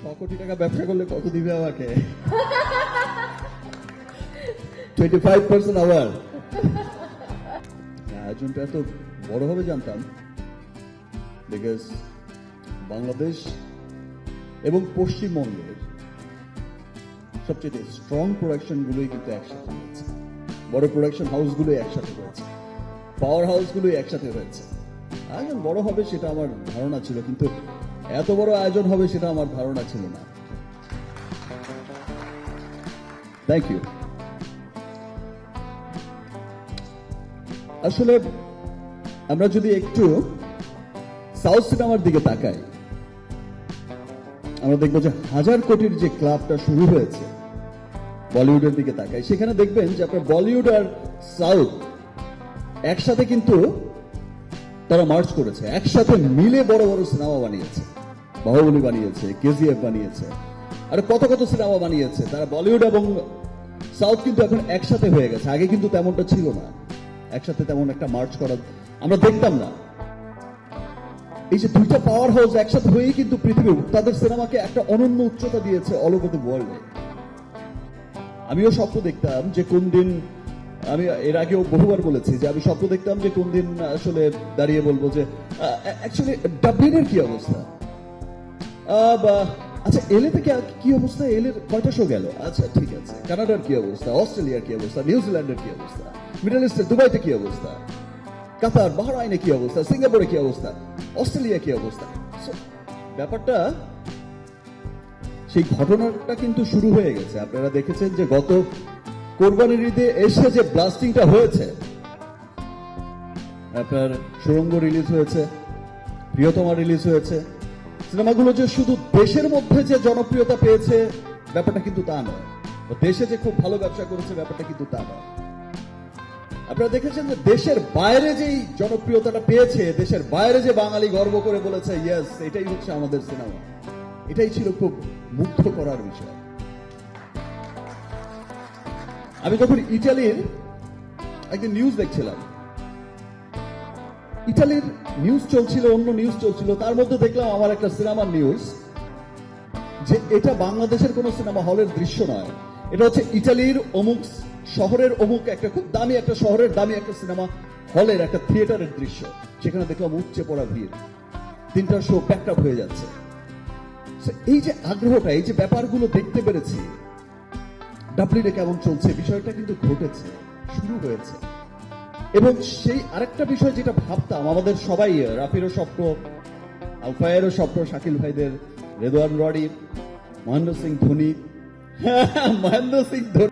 কোটি টাকা ব্যবসা করলে কত দিবে আমাকে? 25% আবার। আয়োজনটা এত বড় হবে জানতাম, বিকজ বাংলাদেশ এবং পশ্চিমবঙ্গের সবচেয়ে স্ট্রং প্রোডাকশন গুলোই কিন্তু একসাথে হয়েছে, বড় প্রোডাকশন হাউস গুলোই একসাথে হয়েছে, পাওয়ার হাউস গুলোই একসাথে হয়েছে। আয়োজন বড় হবে সেটা আমার ধারণা ছিল, কিন্তু এত বড় আয়োজন হবে সেটা আমার ধারণা ছিল না। Thank you. আসলে আমরা যদি একটু সাউথ সিনেমার দিকে তাকাই, আমরা দেখবো যে 1000 কোটির যে ক্লাবটা শুরু হয়েছে, বলিউডের দিকে তাকাই, সেখানে দেখবেন যে আপনার বলিউড আর সাউথ একসাথে কিন্তু তারা মার্চ করেছে, একসাথে মিলে বড় বড় সিনেমা বানিয়েছে। বাহুবলী বানিয়েছে, কেজিএফ বানিয়েছে, আর কত কত সিনেমা বানিয়েছে। তারা বলিউড এবং সাউথ কিন্তু এখন একসাথে হয়ে গেছে। আগে কিন্তু তেমনটা ছিল না, একসাথে তেমন একটা মার্চ করা আমরা দেখতাম না। এই যে দুইটা পাওয়ার হাউস একসাথে হয়েই কিন্তু পৃথিবী তাদের সিনেমাকে একটা অনন্য উচ্চতা দিয়েছে অল ওভার দ্য ওয়ার্ল্ডে। আমিও স্বপ্ন দেখতাম যে কোন দিন, আমি এর আগেও বহুবার বলেছি যে আমি স্বপ্ন দেখতাম যে কোন দিন আসলে দাঁড়িয়ে বলবো যে অ্যাকচুয়ালি ডাবলিনের কি অবস্থা, আচ্ছা এলএতে কি অবস্থা, এলের কয়টা শো গেল, আচ্ছা ঠিক আছে, কানাডার কি অবস্থা, অস্ট্রেলিয়ার কি অবস্থা, নিউজিল্যান্ডের কি অবস্থা, মিডল ইস্টের দুবাইতে কি অবস্থা, কাতার বাহরাইনে কি অবস্থা, সিঙ্গাপুরে কি অবস্থা, অস্ট্রেলিয়া কি অবস্থা। ব্যাপারটা সেই ঘটনাটা কিন্তু শুরু হয়ে গেছে। আপনারা দেখেছেন যে গত কোরবানির ঈদে এসে যে ব্লাস্টিংটা হয়েছে, আপনার সুড়ঙ্গ রিলিজ হয়েছে, প্রিয়তমা রিলিজ হয়েছে। সিনেমাগুলো যে শুধু দেশের মধ্যে যে জনপ্রিয়তা পেয়েছে ব্যাপারটা কিন্তু তা নয়, দেশে যে খুব ভালো ব্যবসা করেছে ব্যাপারটা কিন্তু তা নয়। আপনারা দেখেছেন যে দেশের বাইরে যেই জনপ্রিয়তাটা পেয়েছে, দেশের বাইরে যে বাঙালি গর্ব করে বলেছে ইয়েস এটাই হচ্ছে আমাদের সিনেমা, এটাই ছিল খুব মুগ্ধ করার বিষয়। আমি যখন ইটালির একদিন নিউজ দেখছিলাম, ইটালির নিউজ চলছিল, অন্য নিউজ চলছিল, তার মধ্যে দেখলাম আমার একটা সিনেমার নিউজ, যে এটা বাংলাদেশের কোন সিনেমা হলের দৃশ্য নয়, এটা হচ্ছে ইটালির অমুক শহরের অমুক একটা খুব দামি একটা শহরের দামি একটা সিনেমা হলের একটা থিয়েটারের দৃশ্য। সেখানে দেখলাম উপচে পড়া ভিড়, 3টার শো প্যাকড আপ হয়ে যাচ্ছে। এই যে আগ্রহটা, এই যে ব্যাপারগুলো দেখতে পেরেছি ডাবলিনে কেমন চলছে, বিষয়টা কিন্তু ঘটেছে, শুরু হয়েছে। এবং সেই আরেকটা বিষয় যেটা ভাবতাম আমাদের সবাই, রাফিরও স্বপ্ন, আলফায়েরও স্বপ্ন, শাকিল ভাইদের, রেদওয়ান রডি, মহেন্দ্র সিং ধোনি, মহেন্দ্র সিং ধোনি